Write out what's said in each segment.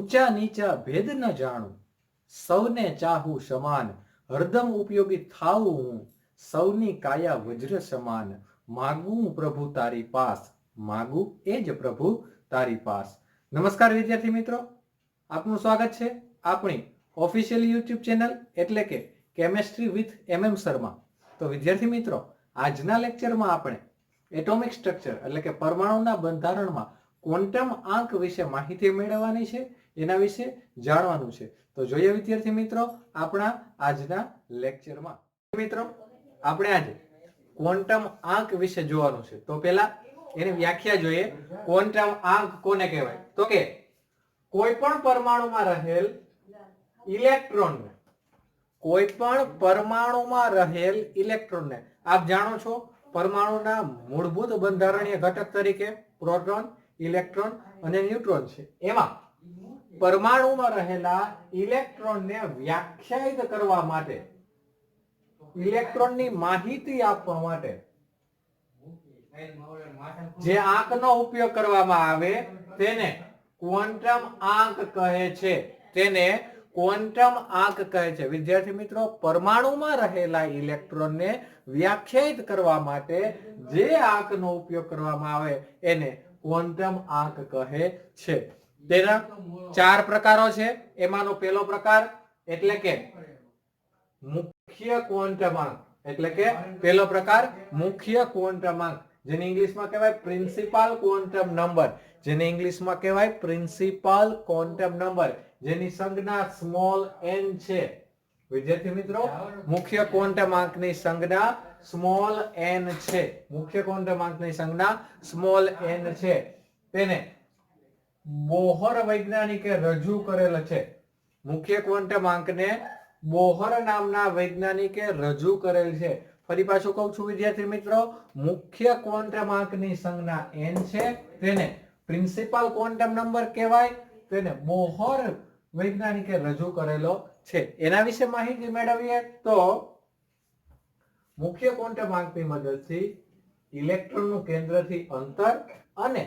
ऊंचा नीचा भेद न जाणूं, सौने चाहूं समान, हरदम उपयोगी थाऊं हूं, सौनी काया वज्र समान, मागू प्रभु तारी पास, मागू एज प्रभु तारी पास। नमस्कार विद्यार्थी मित्रों, आपનું સ્વાગત છે આપણી ઓફિશિયલ યુટ્યુબ ચેનલ એટલે કે કેમેસ્ટ્રી વિથ MM શર્મા। તો વિદ્યાર્થી મિત્રો, આજના લેક્ચરમાં આપણે એટોમિક સ્ટ્રક્ચર એટલે કે પરમાણુના બંધારણમાં ક્વોન્ટમ આંક વિશે માહિતી મેળવવાની છે, એના વિશે જાણવાનું છે। તો જોઈએ વિદ્યાર્થી મિત્રો આપણા આજના લેક્ચરમાં। મિત્રો આપણે આજે ક્વોન્ટમ આંક વિશે જોવાનું છે। તો પહેલા એની વ્યાખ્યા જોઈએ। ક્વોન્ટમ આંક કોને કહેવાય? તો કે कोईपण परमाणु में रहेल इलेक्ट्रॉन ने, कोईपण परमाणु में रहेल इलेक्ट्रॉन ने आप जानो छो परमाणुना मूलभूत बंधारणीय घटक तरीके प्रोटॉन, इलेक्ट्रॉन अने न्यूट्रॉन छे। एमां परमाणु में रहेला इलेक्ट्रॉन ने व्याख्यायित करवा माटे, इलेक्ट्रॉन नी माहिती आपवा माटे जे आंकनो उपयोग करवामां आवे तेने क्वोंटम आंक कहे छे, तेने क्वोंटम आंक कहे छे। विद्यार्थी मित्रों, परमाणु में रहेला इलेक्ट्रॉन ने व्याख्यायित करवा माटे जे आंकनो उपयोग करवामां आवे एने क्वोंटम आंक कहे छे। तेना चार प्रकारो छे। एमानो पहेलो प्रकार एटले के मुख्य क्वोंटम आंक, एटले के पहेलो प्रकार मुख्य क्वोंटम आंक, जेने इंग्लिश में कहेवाय प्रिंसिपल क्वोंटम नंबर, जेने इंग्लिश में कहेवाय प्रिंसिपल क्वोंटम नंबर, जेनी संज्ञा स्मॉल n छे। विद्यार्थी मित्रों, मुख्य क्वोंटम आंकनी संज्ञा स्मॉल n छे, मुख्य क्वोंटम आंकनी संज्ञा स्मॉल n छे। तेने बोहर वैज्ञानिके रजू करेल छे। मुख्य क्वोंटम आंकने बोहर नामना वैज्ञानिके रजू करेल छे। फरी पाछुं कहूं छुं विद्यार्थी मित्रों, मुख्य क्वोंटम आंकनी संज्ञा n छे, तेने प्रिंसिपल क्वोंटम नंबर कहेवाय, तेने बोहर वैज्ञानिके रजू करेलो छे। एना विषे माहिती मेळवीए तो मुख्य क्वोंटम आंकनी मददथी इलेक्ट्रॉननुं केंद्रथी अंतर अने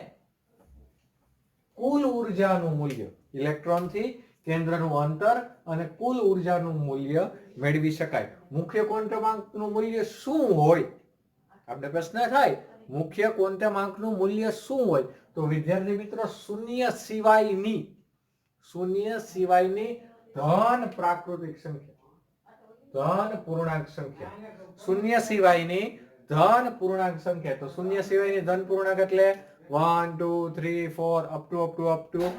कुल ऊर्जानुं मूल्य, इलेक्ट्रॉन थी केंद्रनुं अंतर अने कुल ऊर्जानुं मूल्य मेळवी शकाय। मुख्य क्वोंटम आंकनुं मूल्य शुं होय? आपणे प्रश्न थाय मुख्य क्वोंटम आंकनुं मूल्य शुं होय? तो विद्यार्थी मित्रों, शून्य सिवायनी धन प्राकृतिक संख्या, धन पूर्णांक संख्या, शून्य सिवायनी धन पूर्णांक संख्या। तो शून्य सिवायनी धन पूर्णांक एटले 1 2 3 4 अप टू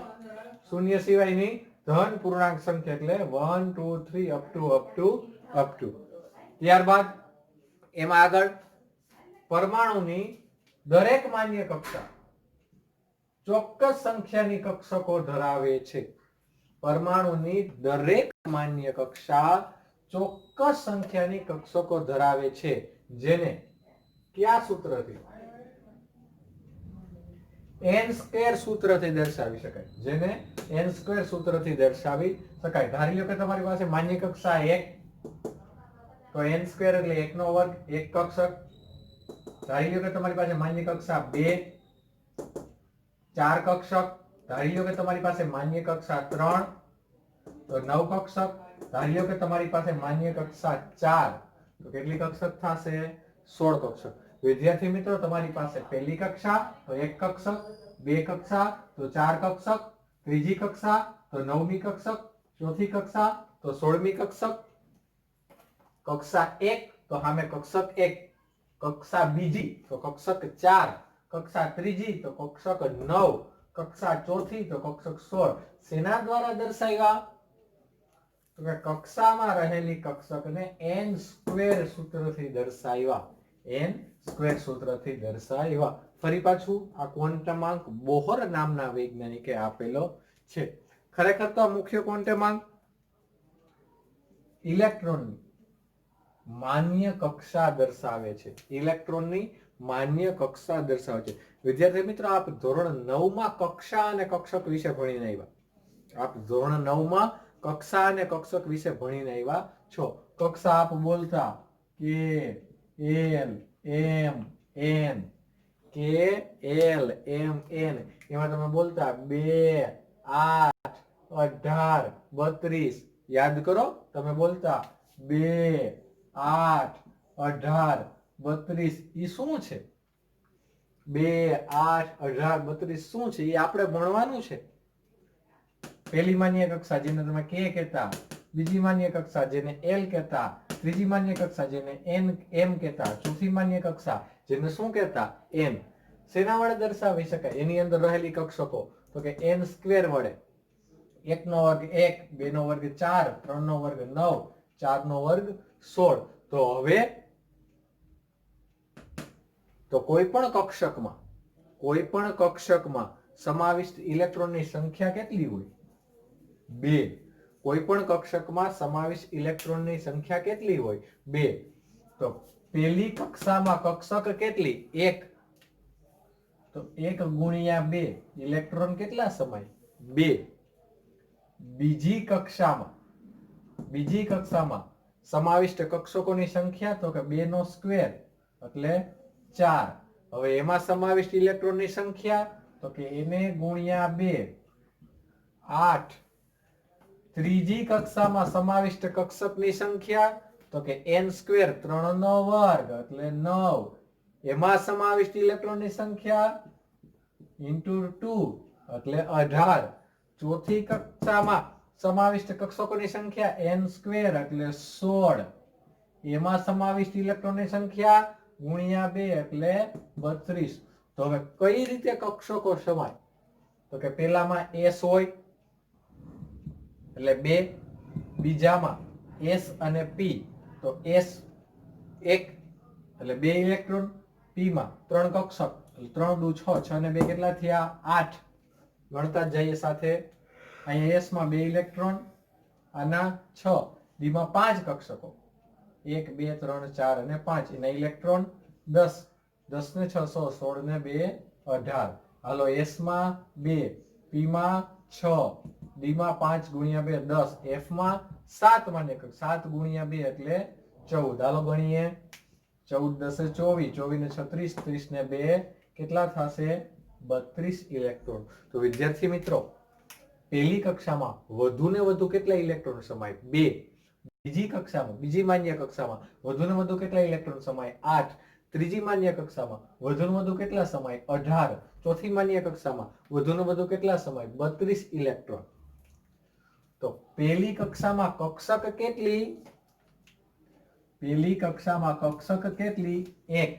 शून्य सिवायनी धन पूर्णांक संख्या एटले 1 2 3 अप टू। त्यारबाद एमां आगळ परमाणुनी दरेक मान्य कक्षा ચોક્કસ સંખ્યાની કક્ષકો ધરાવે છે। પરમાણુની દરેક માન્ય કક્ષા ચોક્કસ સંખ્યાની કક્ષકો ધરાવે છે, જેને કયા સૂત્રથી? n² સૂત્રથી દર્શાવી શકાય, જેને n² સૂત્રથી દર્શાવી શકાય। ધારી લો કે તમારી પાસે માન્ય કક્ષા 1, તો n² એટલે 1 નો વર્ગ, એક કક્ષક। ધારી લો કે તમારી પાસે માન્ય કક્ષા 2, 4 કક્ષક। ધારી લો કે તમારી પાસે માન્ય કક્ષા 3, તો 9 કક્ષક। ધારી લો કે તમારી પાસે માન્ય કક્ષા 4, તો કેટલી કક્ષક થશે? 16 કક્ષક। વિદ્યાર્થી મિત્રો, તમારી પાસે પહેલી કક્ષા તો 1 કક્ષક, 2 કક્ષા તો 4 કક્ષક, ત્રીજી કક્ષા તો 9મી કક્ષક, ચોથી કક્ષા તો 16મી કક્ષક। કક્ષા 1 તો સામે કક્ષક 1, કક્ષા બીજી તો કક્ષક 4, कक्षा त्रीजी तो कक्षक 9, कक्षा चौथी तो कक्षक 16। सेना द्वारा दर्शाव्या? तो कि कक्षा में रहेली कक्षक ने n² सूत्रथी दर्शाव्या, n² सूत्रथी दर्शाव्या। फरी पाछू आ क्वोंटम आंक बोहर नामना वैज्ञानिके आपेलो छे। खरेखर तो मुख्य क्वोंटम आंक इलेक्ट्रॉन मान्य कक्षा दर्शावे छे, इलेक्ट्रॉन नी मान्य कक्षा दर्शावे छे। विद्यार्थी मित्रों, आप धोरण 9 में कक्षा अने कक्षक विषय भणीने आव्या। आप धोरण 9 में कक्षा अने कक्षक विषय भणीने आव्या छो। कक्षा आप बोलता K L M N, K L M N, एमां तमे बोलता 2 8 18 32 યાદ કરો તમે બોલતા 2 8 18 32 ઈ શું છે? 2 8 18 32 શું છે? એ આપણે ભણવાનું છે. પહેલી માન્ય કક્ષા જેને તમે કે કહેતા, બીજી માન્ય કક્ષા જેને એલ કહેતા, ત્રીજી માન્ય કક્ષા જેને એન એમ કહેતા, ચોથી માન્ય કક્ષા જેને શું કહેતા? એન. શેના વડે દર્શાવી શકાય? એની અંદર રહેલી કક્ષકો તો કે n સ્ક્વેર વડે. 1 નો વર્ગ 1, 2 નો વર્ગ 4, 3 નો વર્ગ 9, 4 નો વર્ગ 16. તો હવે તો કોઈ પણ કક્ષકમાં સમાવિષ્ટ ઇલેક્ટ્રોનની સંખ્યા કેટલી હોય? 2. કોઈ પણ કક્ષકમાં સમાવિષ્ટ ઇલેક્ટ્રોનની સંખ્યા કેટલી હોય? 2. તો પહેલી કક્ષામાં કક્ષક કેટલી? 1. તો 1 ગુણ્યા 2 ઇલેક્ટ્રોન કેટલા સમાય? 2. બીજી કક્ષામાં સમાવિષ્ટ કક્ષકોની સંખ્યા તો કે 2 નો સ્ક્વેર એટલે 4. હવે એમાં સમાવિષ્ટ ઇલેક્ટ્રોનની સંખ્યા તો કે એને ગુણ્યા 2 8. ત્રીજી કક્ષામાં સમાવિષ્ટ કક્ષકની સંખ્યા તો કે n સ્ક્વેર 3 નો વર્ગ એટલે 9. એમાં સમાવિષ્ટ ઇલેક્ટ્રોનની સંખ્યા into 2 એટલે 18. ચોથી કક્ષામાં સમાવિષ્ટ કક્ષકોની સંખ્યા n સ્ક્વેર એટલે 16. એમાં સમાવિષ્ટ ઇલેક્ટ્રોનની સંખ્યા ગુણ્યા 2 એટલે 32. તો હવે કઈ રીતે કક્ષકો સમાય? તો કે પહેલામાં s હોય એટલે 2, બીજામાં s અને p તો s 1 એટલે 2 ઇલેક્ટ્રોન, p માં 3 કક્ષક એટલે 3 દુ 6, 6 ને 2 કેટલા થયા? 8. ગણતા જ જઈએ સાથે. અહીંયા s માં 2 ઇલેક્ટ્રોન, આના 6, d માં 5 કક્ષકો 1 2 3 4 અને 5. એના ઇલેક્ટ્રોન 10, 10 ને 6 16, 16 ને 2 18. હાલો s માં 2, p માં 6, d માં 5 ગુણ્યા 2 10, f માં 7 માન્ય કક્ષક 7 ગુણ્યા 2 એટલે 14. હાલો ગણીએ. 14 10 24, 24 ને 36, 30 ને 2 કેટલા થશે? 32 ઇલેક્ટ્રોન. તો વિદ્યાર્થી મિત્રો, પહેલી કક્ષામાં વધુ ને વધુ કેટલા ઇલેક્ટ્રોન સમાય? 2. બીજી માન્ય કક્ષામાં વધુ ને વધુ કેટલા ઇલેક્ટ્રોન સમાય? 8. ત્રીજી માન્ય કક્ષામાં વધુ ને વધુ કેટલા સમાય? 18. ચોથી માન્ય કક્ષામાં વધુ ને વધુ કેટલા સમાય? 32 ઇલેક્ટ્રોન. તો પહેલી કક્ષામાં કક્ષક કેટલી? પહેલી કક્ષામાં કક્ષક કેટલી? 1.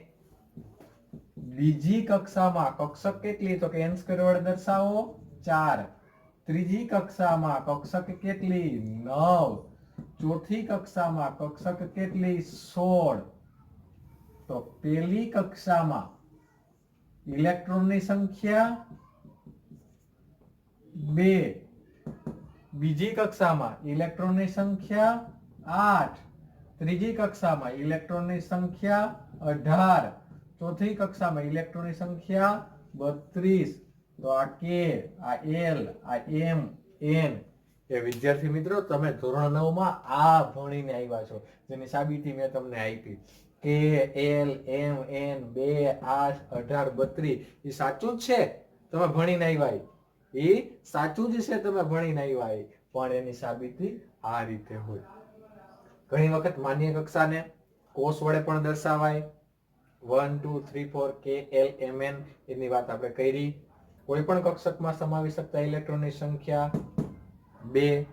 બીજી કક્ષામાં કક્ષક કેટલી? તો કે n સ્ક્વેર વડે દર્શાવો 4. ત્રીજી કક્ષામાં કક્ષક કેટલી? 9. ચોથી કક્ષામાં કક્ષક કેટલી? 16. તો પહેલી કક્ષામાં ઇલેક્ટ્રોનની સંખ્યા 2. બીજી કક્ષામાં ઇલેક્ટ્રોનની સંખ્યા 8. ત્રીજી કક્ષામાં ઇલેક્ટ્રોનની સંખ્યા 18. ચોથી કક્ષામાં ઇલેક્ટ્રોનની સંખ્યા 32. તો આ k, આ l, આ m, n. એ વિદ્યાર્થી મિત્રો, તમે ધોરણ 9 માં આ ભણીને આવ્યા છો, જેની સાબિતી મેં તમને આપી. k, l, m, n 2 8 18 32 એ સાચું જ છે. તમે ભણીને આવ્યા એ સાચું જ છે. તમે ભણીને આવ્યા પણ એની સાબિતી આ રીતે હોય. ઘણી વખત માન્ય કક્ષાને કોષ વડે પણ દર્શાવાય. 1 2 3 4 k l m n એની વાત આપણે કરી. કોઈ પણ કક્ષકમાં સમાવી શકતા ઇલેક્ટ્રોનની સંખ્યા 2.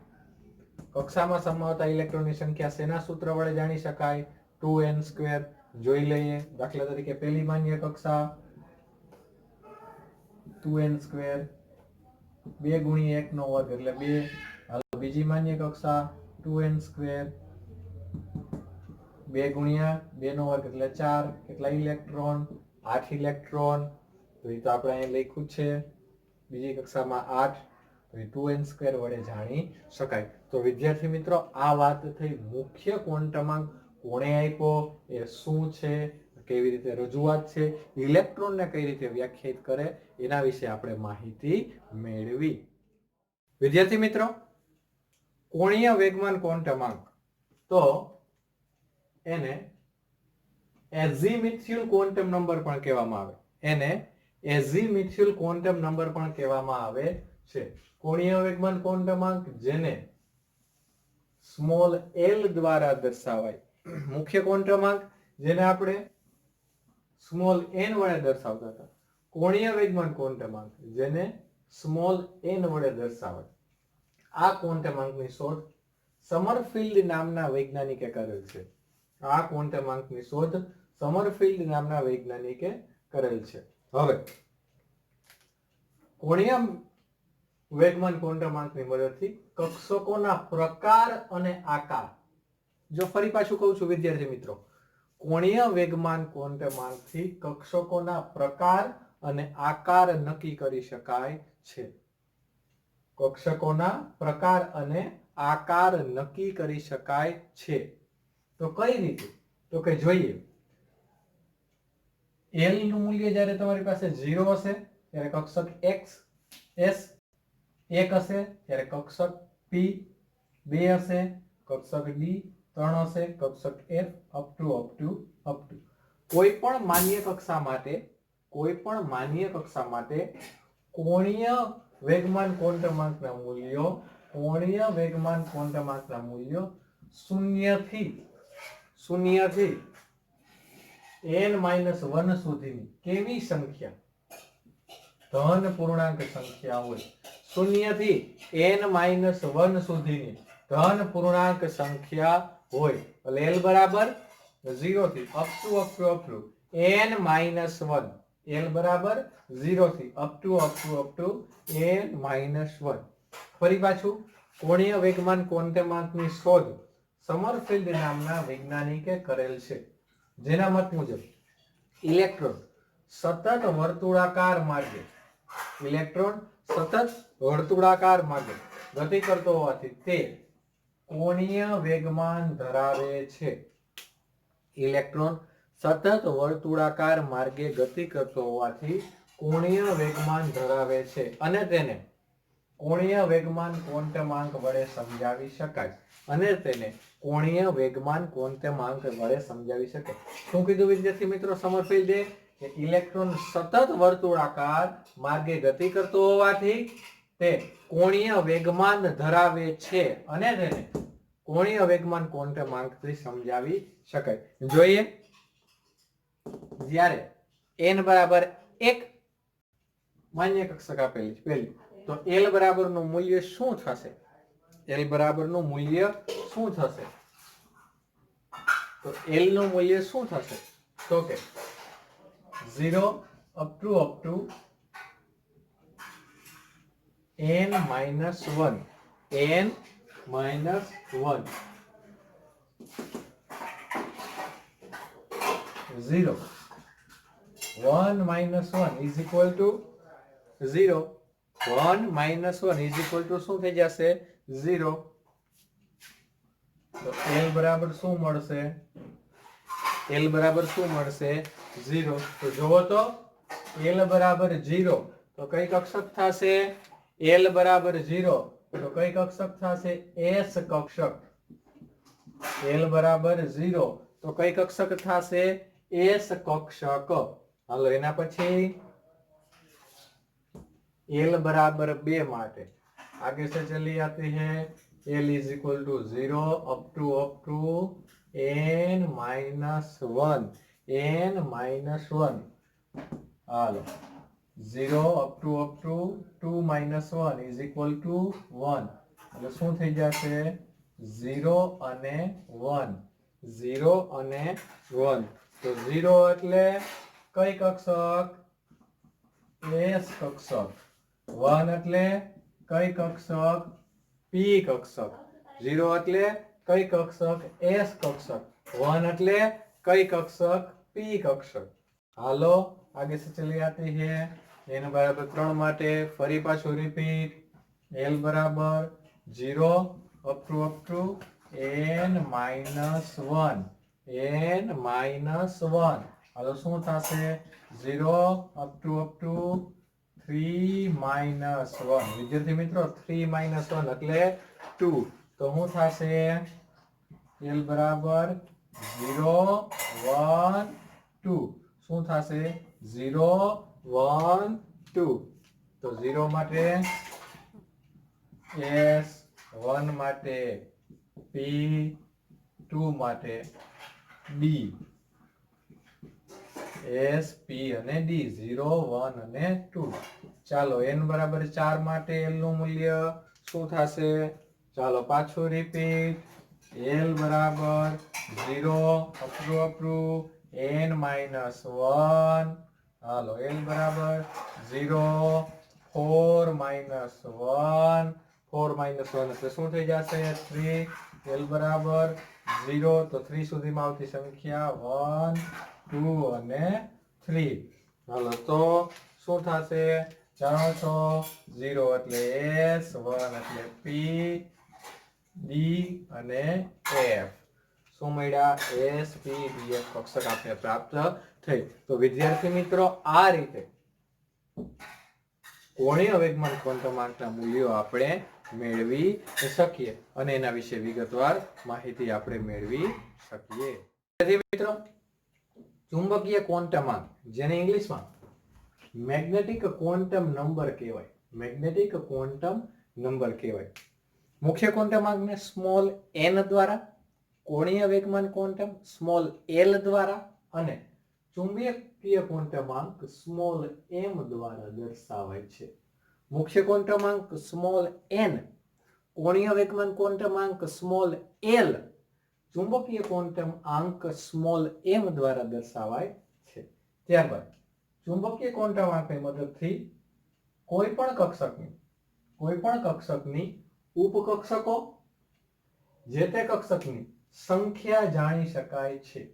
કક્ષામાં સમાવતા ઇલેક્ટ્રોનની સંખ્યા શેના સૂત્ર વડે જાણી શકાય? 2n square. જોઈ લઈએ. દાખલા તરીકે પહેલી માન્ય કક્ષા 2n સ્ક્વેર, 2 ગુણ્યા 1 નો વર્ગ એટલે 2. હાલો બીજી માન્ય કક્ષા 2n સ્ક્વેર, 2 ગુણ્યા 2 નો વર્ગ એટલે 4. કેટલા ઇલેક્ટ્રોન? 8 ઇલેક્ટ્રોન. તો એ તો આપણે અહીં લખ્યું છે. બીજી કક્ષામાં 8. તો એ 2n સ્ક્વેર વડે જાણી શકાય. તો વિદ્યાર્થી મિત્રો, આ વાત થઈ મુખ્ય ક્વોન્ટમાંક કોણે આપ્યો, એ શું છે, કેવી રીતે રજૂઆત છે, ઇલેક્ટ્રોનને કઈ રીતે વ્યાખ્યાયિત કરે, એના વિશે આપણે માહિતી મેળવી. વિદ્યાર્થી મિત્રો, કોણીય વેગમાન ક્વોન્ટમાંક તો એને એઝીમિથ્યુલ ક્વોન્ટમ નંબર પણ કહેવામાં આવે. એને એઝીમિથ્યુલ ક્વોન્ટમ નંબર પણ કહેવામાં આવે છે. કોણીય વેગમાન ક્વોન્ટમાંક જેને સ્મોલ l દ્વારા દર્શાવાય, મુખ્ય ક્વોન્ટમાંક જેને આપણે સ્મોલ n વડે દર્શાવતા હતા, કોણીય વેગમાન ક્વોન્ટમાંક જેને સ્મોલ n વડે દર્શાવાય. આ ક્વોન્ટમાંકની શોધ સમરફિલ્ડ નામના વૈજ્ઞાનિકે કરેલ છે. આ ક્વોન્ટમાંકની શોધ સમરફિલ્ડ નામના વૈજ્ઞાનિકે કરેલ છે. હવે કોણીય વેગમાન ક્વોન્ટમાંકની મદદથી કક્ષકોના પ્રકાર અને આકાર, જો ફરી પાછું કહું છું વિદ્યાર્થી મિત્રો, કોણીય વેગમાન ક્વોન્ટમાંકથી કક્ષકોના પ્રકાર અને આકાર નક્કી કરી શકાય છે. કક્ષકોના પ્રકાર અને આકાર નક્કી કરી શકાય છે. તો કઈ રીતે? તો કે જોઈએ, l નું મૂલ્ય જ્યારે તમારી પાસે 0 હશે ત્યારે કક્ષક x s 1 હશે, ત્યારે કક્ષક p 2 હશે, કક્ષક d 3 હશે, કક્ષક f અપ ટુ કોઈ પણ માન્ય કક્ષા માટે કોણીય વેગમાન ક્વોન્ટમાંકના મૂલ્યો 0 થી n-1 સુધીની કેવી સંખ્યા? ધન પૂર્ણાંક સંખ્યા હોય. 0 થી n-1 સુધીની ધન પૂર્ણાંક સંખ્યા હોય. એટલે l બરાબર 0 થી અપ ટુ n-1. l બરાબર 0 થી અપ ટુ n-1. ફરી પાછું, કોણીય વેગમાન ક્વોન્ટમાંકની શોધ સમરફિલ્ડ નામના વૈજ્ઞાનિકે કરેલ છે. જેના મત મુજબ ઇલેક્ટ્રોન સતત વર્તુળાકાર માર્ગે ગતિ કરતો હોવાથી તે કોણીય વેગમાન ધરાવે છે. ઇલેક્ટ્રોન સતત વર્તુળાકાર માર્ગે ગતિ કરતો હોવાથી કોણીય વેગમાન ધરાવે છે અને તેને કોણીય વેગમાન ક્વોન્ટમાંક વડે સમજાવી શકાય. શું કીધું વિદ્યાર્થી મિત્રો સમરફિલ્ડે? કે ઇલેક્ટ્રોન સતત વર્તુળાકાર માર્ગે ગતિ કરતો હોવાથી તે કોણીય વેગમાન ધરાવે છે અને તેને કોણીય વેગમાન ક્વોન્ટમાંકથી સમજાવી શકાય. જોઈએ, જ્યારે n બરાબર 1 માન્ય કક્ષક આપેલી છે પહેલી, તો l બરાબરનું મૂલ્ય શું થશે? તો l નું મૂલ્ય શું થશે? તો કે 0 up to n-1. 0 1 - 1 is equal to 0. 1 - 1 is equal to શું થઈ જશે? 0. તો l બરાબર શું મળશે? 0. તો જુઓ તો l બરાબર 0 તો કઈ કક્ષક થશે? l બરાબર 0 તો કઈ કક્ષક થશે? s કક્ષક. l બરાબર 0 તો કઈ કક્ષક થશે? s કક્ષક. હાલો એના પછી l बराबर 2 માટે आगे से चली आती है l is equal to 0 up to n-1. Hello 0 up to 2 - 1 is equal to 1. એટલે શું થઈ જશે? 0 અને 1. તો 0 એટલે કઈ કક્ષક? s કક્ષક. 1 એટલે કઈ કક્ષક? p કક્ષક. 0 એટલે કઈ કક્ષક? s કક્ષક. 1 એટલે કઈ કક્ષક? p કક્ષક. હાલો आगे से चली आती है n बराबर 3 માટે ફરી પાછું રિપીટ. l બરાબર 0 up to n-1. હાલો શું થશે? 0 up to 3-1. વિદ્યાર્થી મિત્રો 3-1 એટલે 2. તો શું થશે? l બરાબર 0 1 2. શું થશે? 0 1 2. તો 0 માટે S1 માટે P2 માટે D S P અને D 0 1 અને 2 ચાલો n બરાબર 4 માટે l નું મૂલ્ય શું થશે ચાલો પાછું રિપીટ l બરાબર 0 અપરૂ n minus 1 હાલો l બરાબર 0 4 minus 1 4 minus 1 એટલે શું થઈ જશે 3 l બરાબર 0 તો 3 સુધીમાં આવતી સંખ્યા 1 2 અને 3 હાલો તો શું થશે જાણો છો 0 એટલે S 1 એટલે P D અને F શું મળ્યા S P D F કક્ષક આપણે પ્રાપ્ત થઈ તો વિદ્યાર્થી મિત્રો આ રીતે કોણીય વેગમાન ક્વોન્ટમ આંકના મૂલ્યો આપણે મેળવી શકીએ અને એના વિશે વિગતવાર માહિતી આપણે મેળવી શકીએ વિદ્યાર્થી મિત્રો ચુંબકીય ક્વોન્ટમ આંક જેને ઇંગ્લિશમાં મેગ્નેટિક ક્વોન્ટમ નંબર કહેવાય મેગ્નેટિક ક્વોન્ટમ નંબર કહેવાય મુખ્ય ક્વોન્ટમ આંકને સ્મોલ n દ્વારા કોણીય વેગમાન ક્વોન્ટમ સ્મોલ l દ્વારા અને ચુંબકીય ક્વોન્ટમ આંક સ્મોલ m દ્વારા દર્શાવાય છે મુખ્ય ક્વોન્ટમ આંક સ્મોલ n કોણીય વેગમાન ક્વોન્ટમ આંક સ્મોલ l ચુંબકીય ક્વોન્ટમ આંક સ્મોલ m દ્વારા દર્શાવાય છે ત્યારબાદ ચુંબકીય ક્વોન્ટમ આંકની મદદથી કોઈ પણ કક્ષકની ઉપકક્ષકો જે તે કક્ષકની સંખ્યા જાણી શકાય છે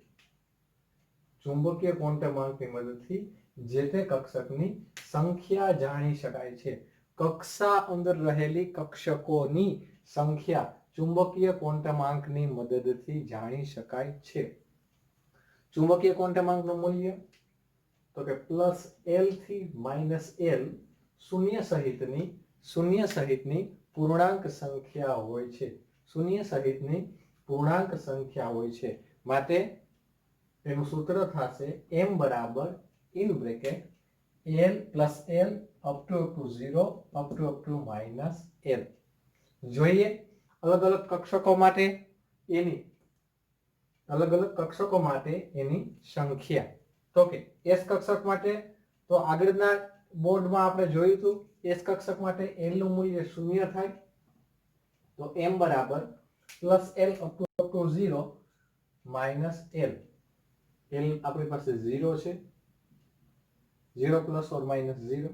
ચુંબકીય ક્વોન્ટમ આંકની મદદથી જે તે કક્ષકની સંખ્યા જાણી શકાય છે કક્ષા અંદર રહેલી કક્ષકોની સંખ્યા ચુંબકીય ક્વોન્ટમ આંકની મદદથી જાણી શકાય છે ચુંબકીય ક્વોન્ટમ આંકનું મૂલ્ય તો કે +l થી -l શૂન્ય સહિતની પૂર્ણાંક સંખ્યા હોય છે શૂન્ય સહિતની પૂર્ણાંક સંખ્યા હોય છે માટે એનું સૂત્ર થશે m બરાબર * l + l up to 0 up to -l જોઈએ અલગ અલગ કક્ષકો માટે એની સંખ્યા તો કે s કક્ષક માટે તો આગળના બોર્ડમાં આપણે જોયું હતું s કક્ષક માટે l નું મૂલ્ય 0 થાય તો m બરાબર +l up to 0 -l l આપણી પાસે 0 છે 0 + or -0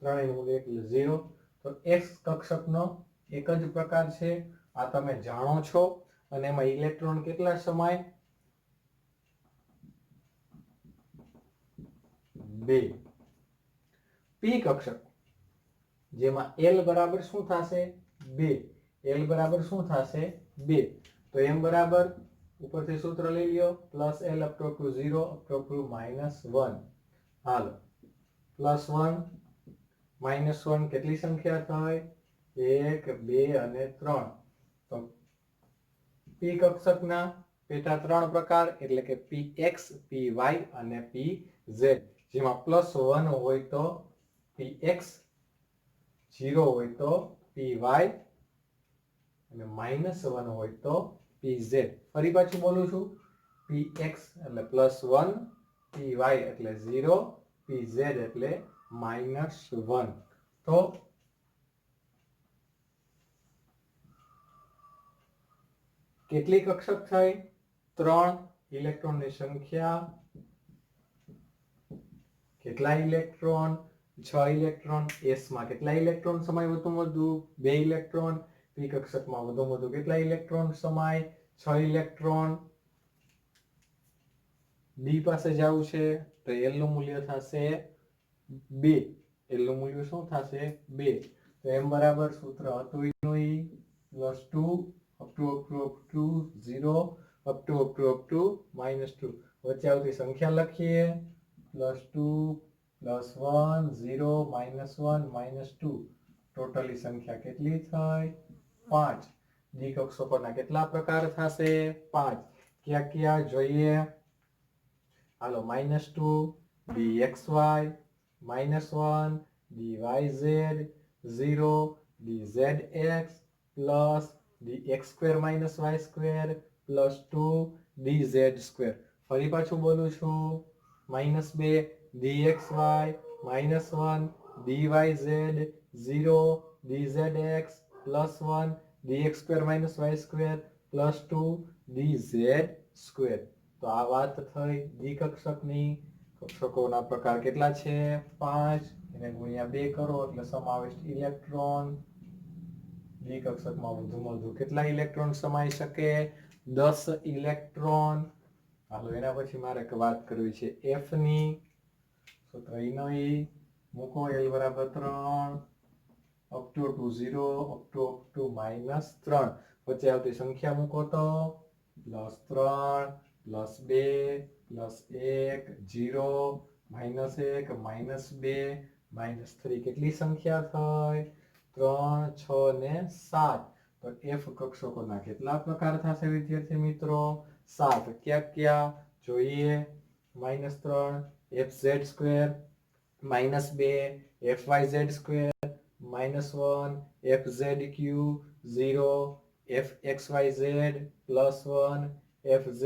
ત્રણેયનું મૂલ્ય એટલે 0 તો x કક્ષકનો એક જ પ્રકાર છે આ તમે જાણો છો અને એમાં ઇલેક્ટ્રોન કેટલા સમાય 2 p કક્ષક જેમાં l બરાબર શું થશે 2 l બરાબર શું થશે 2 તો m બરાબર ઉપરથી સૂત્ર લઈ લ્યો +l up to 0 up to -1 હાલો +1 -1 કેટલી સંખ્યા થાય 1 2 અને 3 તો p કક્ષકના પેટા ત્રણ પ્રકાર એટલે કે px py અને pz જેમાં +1 હોય તો px 0 હોય તો py અને -1 હોય તો pz ફરી પાછું બોલું છું px એટલે +1 py એટલે 0 pz એટલે -1 તો કેટલી કક્ષક થઈ 3 ઇલેક્ટ્રોનની સંખ્યા કેટલા ઇલેક્ટ્રોન 6 ઇલેક્ટ્રોન s માં કેટલા ઇલેક્ટ્રોન સમાય વધુમાં વધુ 2 ઇલેક્ટ્રોન p કક્ષકમાં વધુમાં વધુ કેટલા ઇલેક્ટ્રોન સમાય 6 ઇલેક્ટ્રોન d પાસે જવું છે તો l નું મૂલ્ય થશે 2 l નું મૂલ્ય શું થશે 2 તો m બરાબર સૂત્ર હતું એનું +2 up to 0 up to -2 વચ્ચે આવતી સંખ્યા લખીએ +2 +1 0 -1 -2 ટોટલી સંખ્યા કેટલી થઈ 5 ડી કક્ષકોના કેટલા પ્રકાર થશે 5 ક્યાં ક્યાં જોઈએ હાલો -2 dxy -1 dyz 0 dZx plus dx square minus y square plus 2 dz square. ફરી પાછું બોલું છું, -2 dxy minus 1 dyz 0 dzx plus 1 dx square minus y square plus 2 dz square. તો આ વાત થઈ દ્વિકક્ષકની. કક્ષકોના પ્રકાર કેટલા છે? 5. એને ગુણ્યા 2 કરો એટલે સમાવિષ્ટ ઇલેક્ટ્રોન. દ્વિકક્ષકમાં વધુમાં વધુ કેટલા ઇલેક્ટ્રોન સમાઈ શકે? 10 ઇલેક્ટ્રોન. હાલો એના પછી મારે એક વાત કરવી છે F ની. સૂત્ર ઈ મૂકો L બરાબર 3 અપ ટુ 0 અપ ટુ -3. વચ્ચે આવતી સંખ્યા મૂકો તો +3 +2 +1 0 -1 -2 -3. કેટલી સંખ્યા થઈ? 3 6 ને 7. તો F કક્ષકોના કેટલા પ્રકાર થશે વિદ્યાર્થી મિત્રો? 7. ક્યાં ક્યાં જોઈએ? -3 fz square, -2 fyz square, -1 fzq, 0 fxyz, +1 fz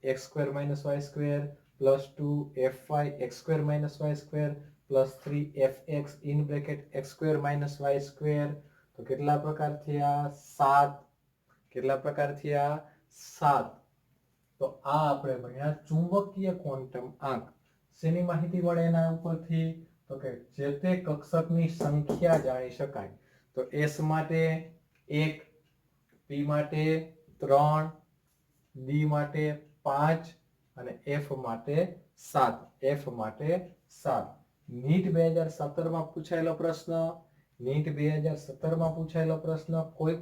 x square minus y square, +2 fy x square minus y square, +3 fx in bracket x square minus y square. તો કેટલા પ્રકાર થયા? 7. કેટલા પ્રકાર થયા? 7. તો આ આપણે ભણ્યા ચુંબકીય ક્વોન્ટમ આંક. શેની માહિતી મળે એના ઉપરથી? તો કે જે તે કક્ષકની સંખ્યા જાણી શકાય. તો S માટે 1, P માટે 3, D માટે 5 અને F માટે 7. F માટે 7. નીટ 2017 માં પૂછાયેલો પ્રશ્ન. નીટ 2017 માં પૂછાયેલો પ્રશ્ન. કોઈ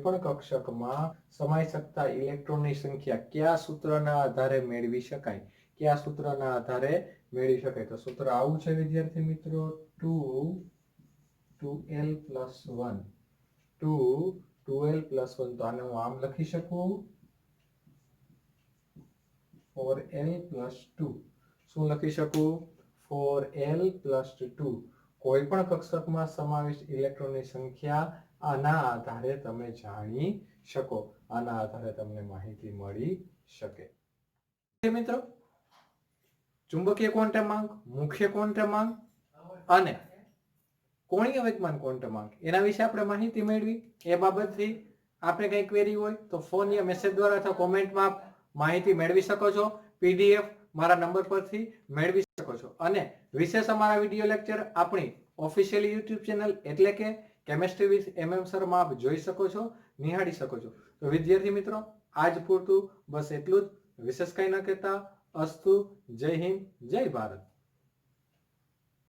પણ કક્ષકમાં સમાઈ શકતા ઇલેક્ટ્રોનની સંખ્યા કયા સૂત્રના આધારે મેળવી શકાય? કયા સૂત્રના આધારે મેળવી શકાય? તો સૂત્ર આવું છે વિદ્યાર્થી મિત્રો, 2l + 1. 2l + 1. તો આને હું આમ લખી શકું, 4l + 2. શું લખી શકું? 4l + 2. કોઈ પણ કક્ષકમાં સમાવિષ્ટ ઇલેક્ટ્રોનની સંખ્યા આના આધારે તમે જાણી શકો. આના આધારે તમને માહિતી મળી શકે. મિત્રો, ચુંબકીય ક્વોન્ટમ આંક, મુખ્ય ક્વોન્ટમ આંક અને કોણીય વેગમાન ક્વોન્ટમ આંક એના વિશે આપણે માહિતી મેળવી. એ બાબતથી આપણે કંઈ ક્વેરી હોય તો ફોન યા મેસેજ દ્વારા અથવા કોમેન્ટમાં માહિતી મેળવી શકો છો. PDF મારા નંબર પરથી મેળવી શકો છો. અને વિશેષ અમારા વિડીયો લેક્ચર આપણી ઓફિશિયલ YouTube ચેનલ એટલે કે કેમેસ્ટ્રી વિથ MM સર માં આપ જોઈ શકો છો, નિહાળી શકો છો. તો વિદ્યાર્થી મિત્રો, આજ પૂરતું બસ એટલું જ. વિશેષ કંઈ ન કહેતા. અસ્તુ. જય હિન્દ, જય ભારત.